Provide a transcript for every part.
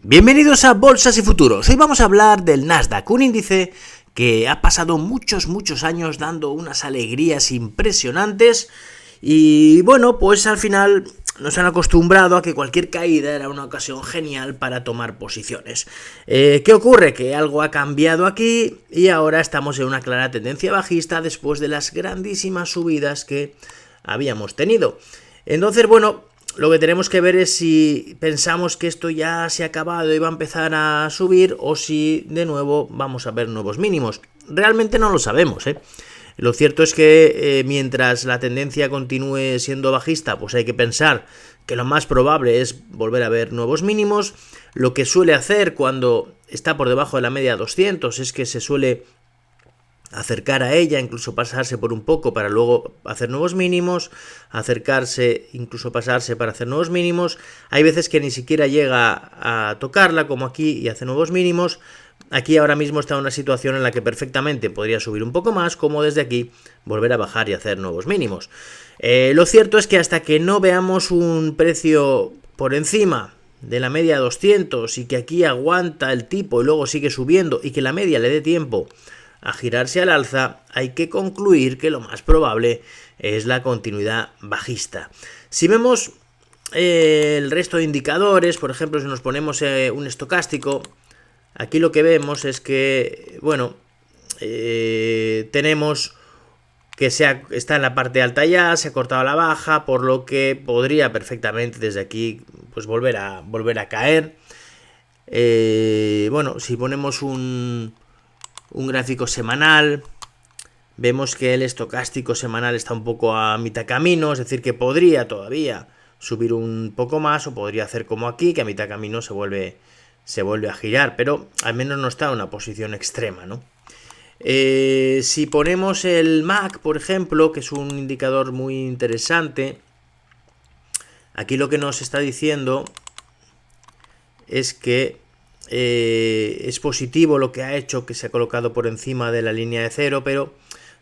Bienvenidos a Bolsas y Futuros. Hoy vamos a hablar del Nasdaq, un índice que ha pasado muchos años dando unas alegrías impresionantes y bueno, pues al final nos han acostumbrado a que cualquier caída era una ocasión genial para tomar posiciones. ¿Qué ocurre? Que algo ha cambiado aquí y ahora estamos en una clara tendencia bajista después de las grandísimas subidas que habíamos tenido. Entonces, bueno, lo que tenemos que ver es si pensamos que esto ya se ha acabado y va a empezar a subir o si de nuevo vamos a ver nuevos mínimos. Realmente no lo sabemos, ¿eh? Lo cierto es que mientras la tendencia continúe siendo bajista, pues hay que pensar que lo más probable es volver a ver nuevos mínimos. Lo que suele hacer cuando está por debajo de la media 200 es que se suele acercar a ella, incluso pasarse por un poco para luego hacer nuevos mínimos, acercarse, incluso pasarse para hacer nuevos mínimos. Hay veces que ni siquiera llega a tocarla, como aquí, y hace nuevos mínimos. Aquí ahora mismo está en una situación en la que perfectamente podría subir un poco más, como desde aquí volver a bajar y hacer nuevos mínimos. Lo cierto es que hasta que no veamos un precio por encima de la media 200 y que aquí aguanta el tipo y luego sigue subiendo y que la media le dé tiempo a girarse al alza, hay que concluir que lo más probable es la continuidad bajista. Si vemos el resto de indicadores, por ejemplo, si nos ponemos un estocástico, aquí lo que vemos es que, bueno, tenemos que está en la parte alta ya, se ha cortado la baja, por lo que podría perfectamente desde aquí pues volver a caer. Bueno, si ponemos un gráfico semanal, vemos que el estocástico semanal está un poco a mitad camino, es decir, que podría todavía subir un poco más o podría hacer como aquí, que a mitad camino se vuelve a girar, pero al menos no está en una posición extrema, ¿no? Si ponemos el MAC, por ejemplo, que es un indicador muy interesante, aquí lo que nos está diciendo es que es positivo lo que ha hecho, que se ha colocado por encima de la línea de cero, pero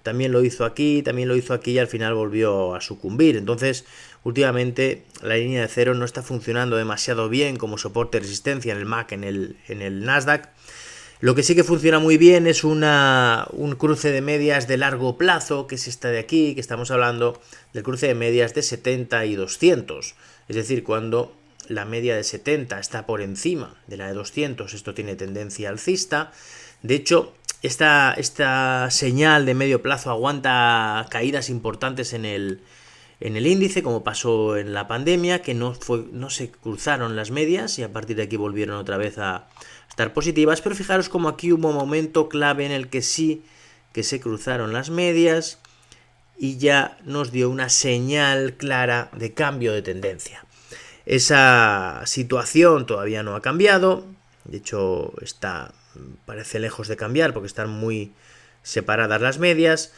también lo hizo aquí y al final volvió a sucumbir. Entonces, últimamente la línea de cero no está funcionando demasiado bien como soporte de resistencia en el MAC, en el Nasdaq. Lo que sí que funciona muy bien es un cruce de medias de largo plazo, que es esta de aquí, que estamos hablando del cruce de medias de 70 y 200. Es decir, cuando la media de 70 está por encima de la de 200, esto tiene tendencia alcista. De hecho, esta señal de medio plazo aguanta caídas importantes en el índice, como pasó en la pandemia, que no se cruzaron las medias y a partir de aquí volvieron otra vez a estar positivas. Pero fijaros como aquí hubo un momento clave en el que sí que se cruzaron las medias y ya nos dio una señal clara de cambio de tendencia. Esa situación todavía no ha cambiado, de hecho parece lejos de cambiar porque están muy separadas las medias.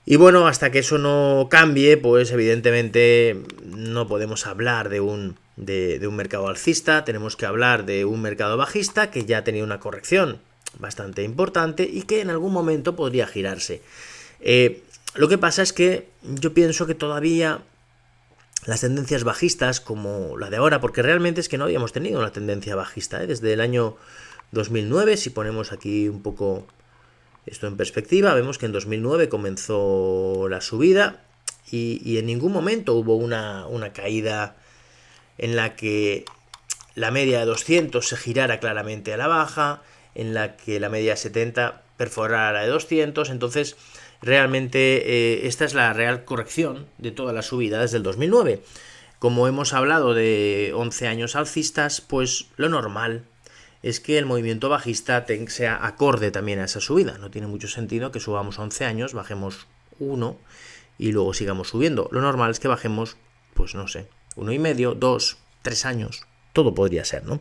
Y bueno, hasta que eso no cambie, pues evidentemente no podemos hablar de un mercado alcista, tenemos que hablar de un mercado bajista que ya ha tenido una corrección bastante importante y que en algún momento podría girarse. Lo que pasa es que yo pienso que todavía las tendencias bajistas como la de ahora, porque realmente es que no habíamos tenido una tendencia bajista, desde el año 2009, si ponemos aquí un poco esto en perspectiva, vemos que en 2009 comenzó la subida y en ningún momento hubo una caída en la que la media de 200 se girara claramente a la baja, en la que la media de 70 perforara la de 200, entonces realmente esta es la real corrección de toda la subida desde el 2009. Como hemos hablado de 11 años alcistas, pues lo normal es que el movimiento bajista sea acorde también a esa subida. No tiene mucho sentido que subamos 11 años, bajemos 1 y luego sigamos subiendo. Lo normal es que bajemos, pues no sé, 1,5, 2, 3 años. Todo podría ser, ¿no?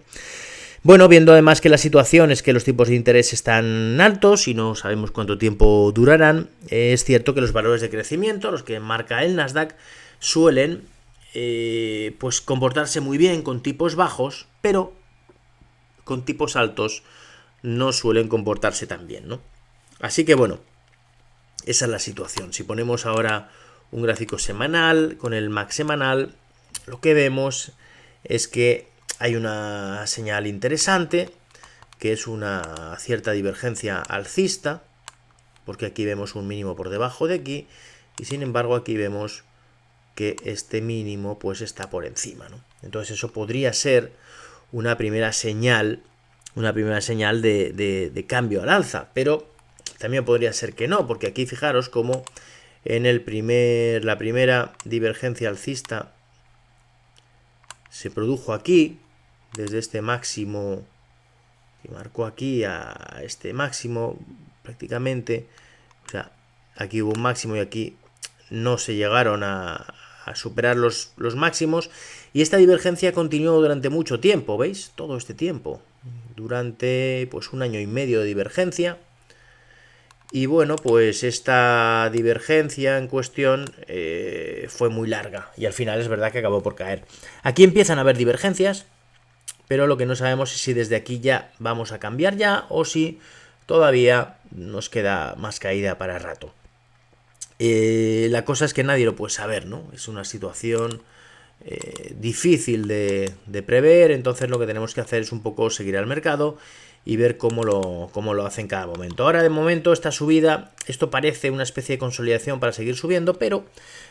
Bueno, viendo además que la situación es que los tipos de interés están altos y no sabemos cuánto tiempo durarán, es cierto que los valores de crecimiento, los que marca el Nasdaq, suelen pues comportarse muy bien con tipos bajos, pero con tipos altos no suelen comportarse tan bien, ¿no? Así que bueno, esa es la situación. Si ponemos ahora un gráfico semanal con el MAC semanal, lo que vemos es que hay una señal interesante, que es una cierta divergencia alcista, porque aquí vemos un mínimo por debajo de aquí, y sin embargo aquí vemos que este mínimo pues está por encima, ¿no? Entonces eso podría ser una primera señal de cambio al alza, pero también podría ser que no, porque aquí fijaros como en la primera divergencia alcista se produjo aquí, desde este máximo que marcó aquí a este máximo prácticamente, o sea, aquí hubo un máximo y aquí no se llegaron a superar los máximos, y esta divergencia continuó durante mucho tiempo, ¿veis? Todo este tiempo, durante pues 1 año y medio de divergencia. Y bueno, pues esta divergencia en cuestión fue muy larga y al final es verdad que acabó por caer. Aquí empiezan a haber divergencias, pero lo que no sabemos es si desde aquí ya vamos a cambiar ya o si todavía nos queda más caída para rato. La cosa es que nadie lo puede saber, ¿no? Es una situación difícil de prever, entonces lo que tenemos que hacer es un poco seguir al mercado y ver cómo lo hace en cada momento. Ahora de momento esta subida, esto parece una especie de consolidación para seguir subiendo, pero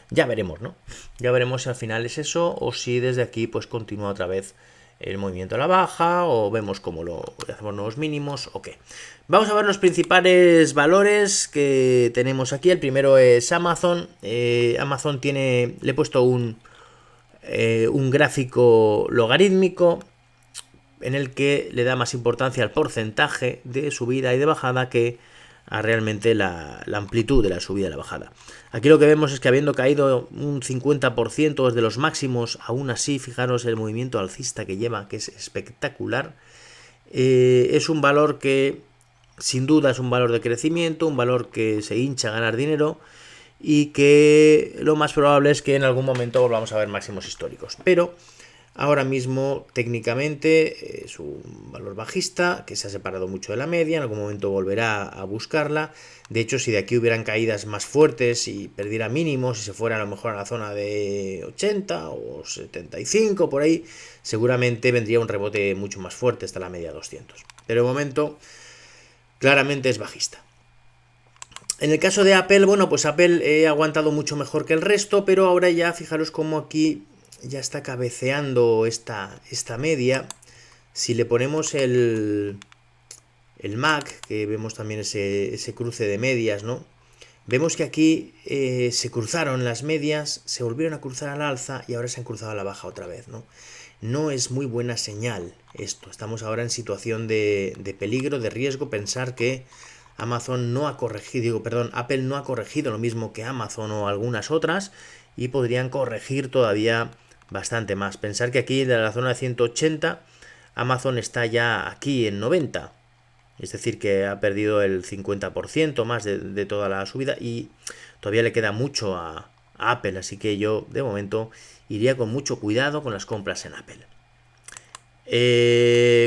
ya veremos, ¿no? Ya veremos si al final es eso o si desde aquí pues continúa otra vez el movimiento a la baja o vemos cómo hacemos nuevos mínimos o qué. Vamos a ver los principales valores que tenemos aquí. El primero es Amazon. Amazon le he puesto un gráfico logarítmico en el que le da más importancia al porcentaje de subida y de bajada que a realmente la amplitud de la subida y la bajada. Aquí lo que vemos es que habiendo caído un 50% desde los máximos, aún así, fijaros el movimiento alcista que lleva, que es espectacular. Es un valor que sin duda es un valor de crecimiento, un valor que se hincha a ganar dinero y que lo más probable es que en algún momento volvamos a ver máximos históricos. Pero ahora mismo técnicamente es un valor bajista que se ha separado mucho de la media, en algún momento volverá a buscarla. De hecho, si de aquí hubieran caídas más fuertes y perdiera mínimos y se fuera a lo mejor a la zona de 80 o 75 por ahí, seguramente vendría un rebote mucho más fuerte hasta la media 200. Pero de momento claramente es bajista. En el caso de Apple, bueno, pues Apple ha aguantado mucho mejor que el resto, pero ahora ya fijaros cómo aquí ya está cabeceando esta media. Si le ponemos el MAC, que vemos también ese cruce de medias, ¿no? Vemos que aquí se cruzaron las medias, se volvieron a cruzar al alza y ahora se han cruzado a la baja otra vez, ¿no? No es muy buena señal esto. Estamos ahora en situación de peligro, de riesgo, pensar que Amazon no ha corregido, Apple no ha corregido lo mismo que Amazon o algunas otras y podrían corregir todavía bastante más. Pensar que aquí de la zona de 180 Amazon está ya aquí en 90. Es decir, que ha perdido el 50% más de toda la subida y todavía le queda mucho a Apple. Así que yo, de momento, iría con mucho cuidado con las compras en Apple.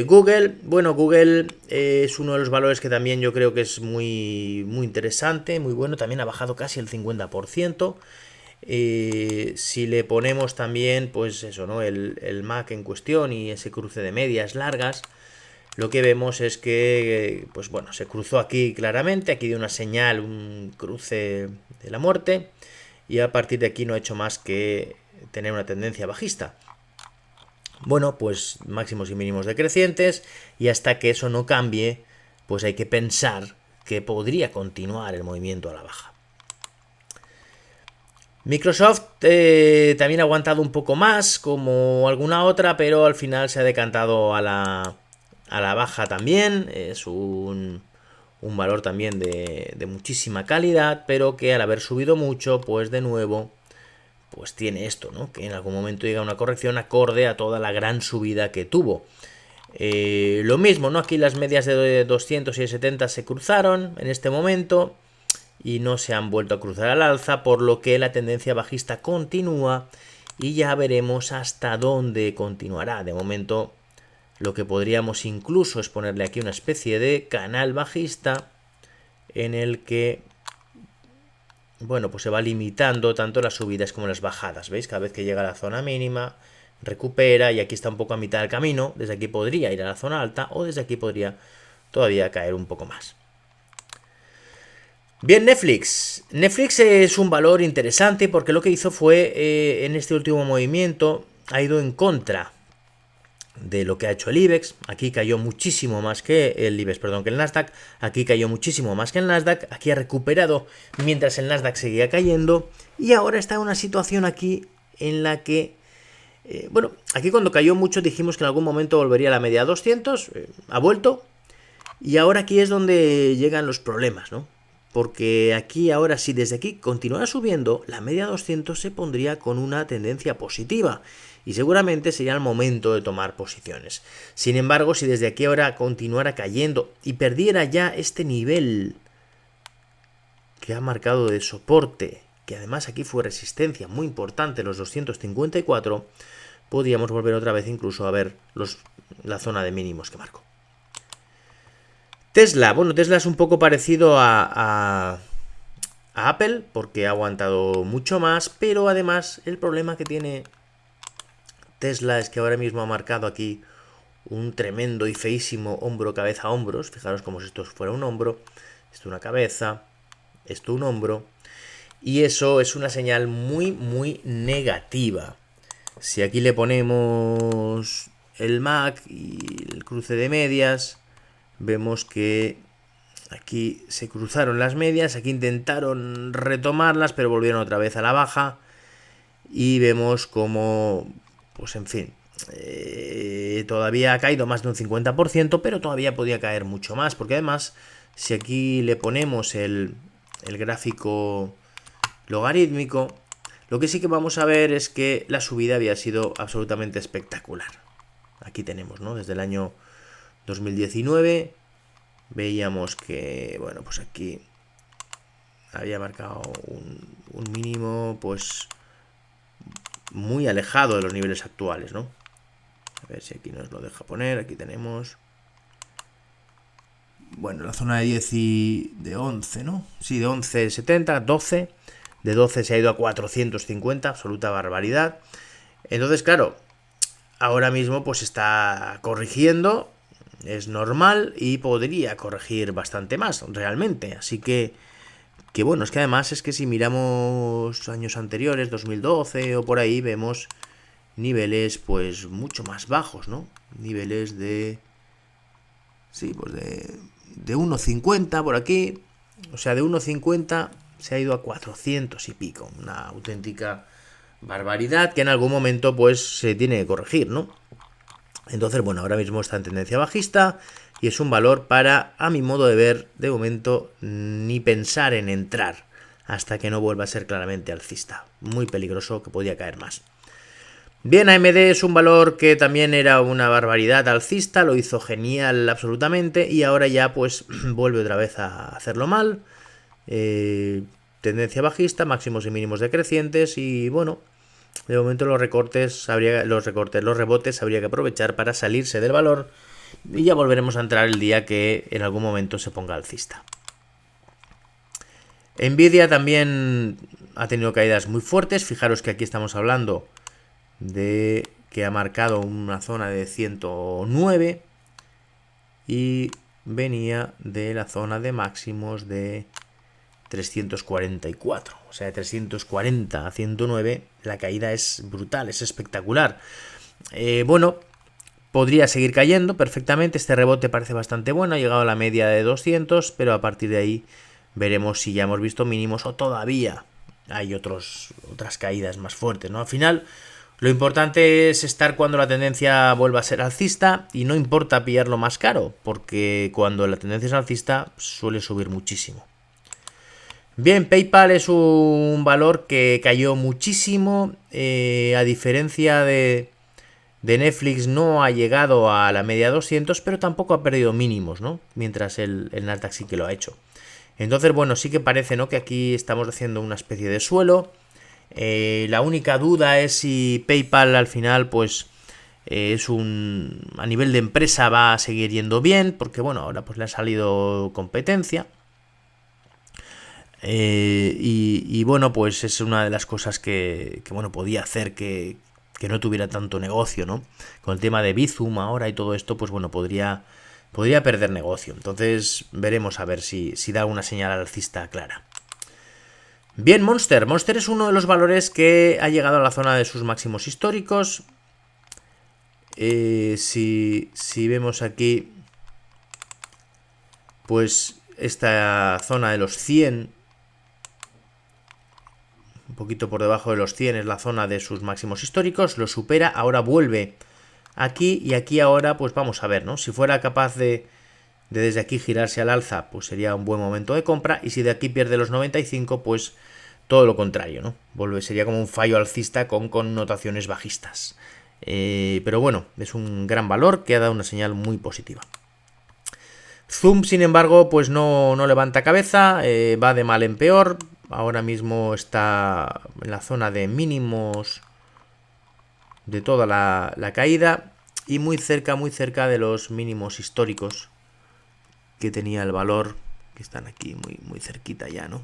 Google, bueno, Google es uno de los valores que también yo creo que es muy interesante, muy bueno. También ha bajado casi el 50%. Si le ponemos también, pues eso, ¿no? El MAC en cuestión y ese cruce de medias largas, lo que vemos es que, pues bueno, se cruzó aquí claramente, aquí dio una señal, un cruce de la muerte, y a partir de aquí no ha hecho más que tener una tendencia bajista. Bueno, pues máximos y mínimos decrecientes, y hasta que eso no cambie, pues hay que pensar que podría continuar el movimiento a la baja. Microsoft también ha aguantado un poco más, como alguna otra, pero al final se ha decantado a la baja también. Es un valor también de muchísima calidad, pero que al haber subido mucho, pues de nuevo, pues tiene esto, ¿no? Que en algún momento llega una corrección acorde a toda la gran subida que tuvo. Lo mismo, ¿no? Aquí las medias de 200 y de 70 se cruzaron en este momento y no se han vuelto a cruzar al alza, por lo que la tendencia bajista continúa y ya veremos hasta dónde continuará. De momento, lo que podríamos incluso es ponerle aquí una especie de canal bajista en el que, bueno, pues se va limitando tanto las subidas como las bajadas. ¿Veis? Cada vez que llega a la zona mínima, recupera y aquí está un poco a mitad del camino. Desde aquí podría ir a la zona alta o desde aquí podría todavía caer un poco más. Bien, Netflix. Netflix es un valor interesante porque lo que hizo fue, en este último movimiento, ha ido en contra de lo que ha hecho el IBEX. Aquí cayó muchísimo más que el IBEX, perdón, que el Nasdaq. Aquí cayó muchísimo más que el Nasdaq. Aquí ha recuperado mientras el Nasdaq seguía cayendo. Y ahora está en una situación aquí en la que, bueno, aquí cuando cayó mucho dijimos que en algún momento volvería a la media 200. Ha vuelto. Y ahora aquí es donde llegan los problemas, ¿no? Porque aquí ahora, si desde aquí continuara subiendo, la media 200 se pondría con una tendencia positiva y seguramente sería el momento de tomar posiciones. Sin embargo, si desde aquí ahora continuara cayendo y perdiera ya este nivel que ha marcado de soporte, que además aquí fue resistencia muy importante, los 254, podríamos volver otra vez incluso a ver la zona de mínimos que marcó. Tesla, bueno, Tesla es un poco parecido a Apple porque ha aguantado mucho más, pero además el problema que tiene Tesla es que ahora mismo ha marcado aquí un tremendo y feísimo hombro, cabeza, hombros. Fijaros como si esto fuera un hombro, esto una cabeza, esto un hombro, y eso es una señal muy, muy negativa. Si aquí le ponemos el MAC y el cruce de medias, vemos que aquí se cruzaron las medias, aquí intentaron retomarlas, pero volvieron otra vez a la baja. Y vemos como, pues en fin, todavía ha caído más de un 50%, pero todavía podía caer mucho más, porque además, si aquí le ponemos el gráfico logarítmico, lo que sí que vamos a ver es que la subida había sido absolutamente espectacular. Aquí tenemos, ¿no? Desde el año 2019 veíamos que, bueno, pues aquí había marcado un mínimo, pues muy alejado de los niveles actuales, ¿no? A ver si aquí nos lo deja poner. Aquí tenemos, bueno, la zona de 10 y de 11, ¿no? Sí, de 11,70, 12. De 12 se ha ido a 450, absoluta barbaridad. Entonces, claro, ahora mismo pues está corrigiendo, es normal y podría corregir bastante más realmente. Así que bueno, es que además es que si miramos años anteriores, 2012 o por ahí, vemos niveles pues mucho más bajos, ¿no? Niveles de, sí, pues de 1,50 por aquí, o sea, de 1,50 se ha ido a 400 y pico, una auténtica barbaridad que en algún momento pues se tiene que corregir, ¿no? Entonces, bueno, ahora mismo está en tendencia bajista y es un valor para, a mi modo de ver, de momento, ni pensar en entrar hasta que no vuelva a ser claramente alcista. Muy peligroso, que podía caer más. Bien, AMD es un valor que también era una barbaridad alcista, lo hizo genial absolutamente y ahora ya pues vuelve otra vez a hacerlo mal. Tendencia bajista, máximos y mínimos decrecientes y bueno, de momento los rebotes habría que aprovechar para salirse del valor y ya volveremos a entrar el día que en algún momento se ponga alcista. Nvidia también ha tenido caídas muy fuertes. Fijaros que aquí estamos hablando de que ha marcado una zona de 109 y venía de la zona de máximos de 344, o sea, de 340 a 109 la caída es brutal, es espectacular. Bueno, podría seguir cayendo perfectamente, este rebote parece bastante bueno, ha llegado a la media de 200, pero a partir de ahí veremos si ya hemos visto mínimos o todavía hay otras caídas más fuertes, ¿no? Al final, lo importante es estar cuando la tendencia vuelva a ser alcista y no importa pillarlo más caro, porque cuando la tendencia es alcista suele subir muchísimo. Bien, PayPal es un valor que cayó muchísimo, a diferencia de Netflix no ha llegado a la media 200, pero tampoco ha perdido mínimos, ¿no? Mientras el Nasdaq sí que lo ha hecho. Entonces, bueno, sí que parece, ¿no?, que aquí estamos haciendo una especie de suelo. La única duda es si PayPal al final, pues, a nivel de empresa va a seguir yendo bien, porque bueno, ahora pues le ha salido competencia. Y bueno, pues es una de las cosas que bueno, podía hacer que que no tuviera tanto negocio, ¿no? Con el tema de Bizum ahora y todo esto, pues bueno, podría perder negocio. Entonces veremos a ver si da una señal alcista clara. Bien, Monster. Monster es uno de los valores que ha llegado a la zona de sus máximos históricos. Si vemos aquí, pues esta zona de los 100, un poquito por debajo de los 100 es la zona de sus máximos históricos, lo supera, ahora vuelve aquí y aquí ahora pues vamos a ver, ¿no? Si fuera capaz de desde aquí girarse al alza, pues sería un buen momento de compra, y si de aquí pierde los 95, pues todo lo contrario, ¿no? Sería como un fallo alcista con connotaciones bajistas. Pero bueno, es un gran valor que ha dado una señal muy positiva. Zoom, sin embargo, pues no levanta cabeza, va de mal en peor. Ahora mismo está en la zona de mínimos de toda la caída y muy cerca de los mínimos históricos que tenía el valor, que están aquí muy cerquita ya, ¿no?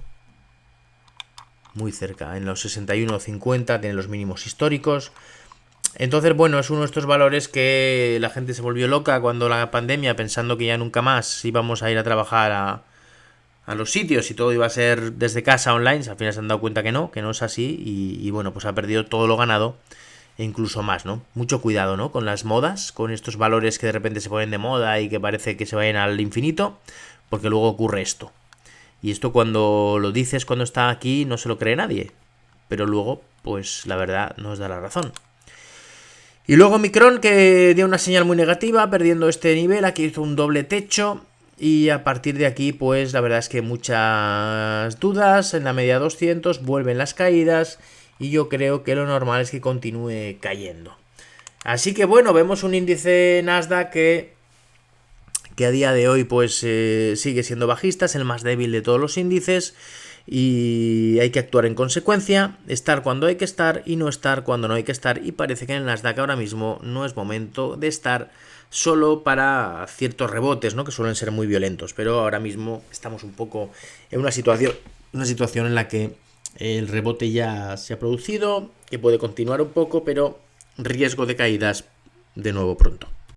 Muy cerca, en los 61.50 tiene los mínimos históricos. Entonces, bueno, es uno de estos valores que la gente se volvió loca cuando la pandemia, pensando que ya nunca más íbamos a ir a trabajar a los sitios y todo iba a ser desde casa online. Al final se han dado cuenta que no es así y bueno, pues ha perdido todo lo ganado e incluso más, ¿no? Mucho cuidado, ¿no? Con las modas, con estos valores que de repente se ponen de moda y que parece que se vayan al infinito, porque luego ocurre esto. Y esto cuando lo dices, cuando está aquí, no se lo cree nadie, pero luego, pues la verdad nos da la razón. Y luego Micron, que dio una señal muy negativa, perdiendo este nivel, aquí hizo un doble techo y a partir de aquí, pues la verdad es que muchas dudas, en la media 200 vuelven las caídas y yo creo que lo normal es que continúe cayendo. Así que bueno, vemos un índice Nasdaq que a día de hoy pues sigue siendo bajista, es el más débil de todos los índices. Y hay que actuar en consecuencia, estar cuando hay que estar y no estar cuando no hay que estar, y parece que en el Nasdaq ahora mismo no es momento de estar, solo para ciertos rebotes, ¿no? Que suelen ser muy violentos, pero ahora mismo estamos un poco en una situación en la que el rebote ya se ha producido, que puede continuar un poco, pero riesgo de caídas de nuevo pronto.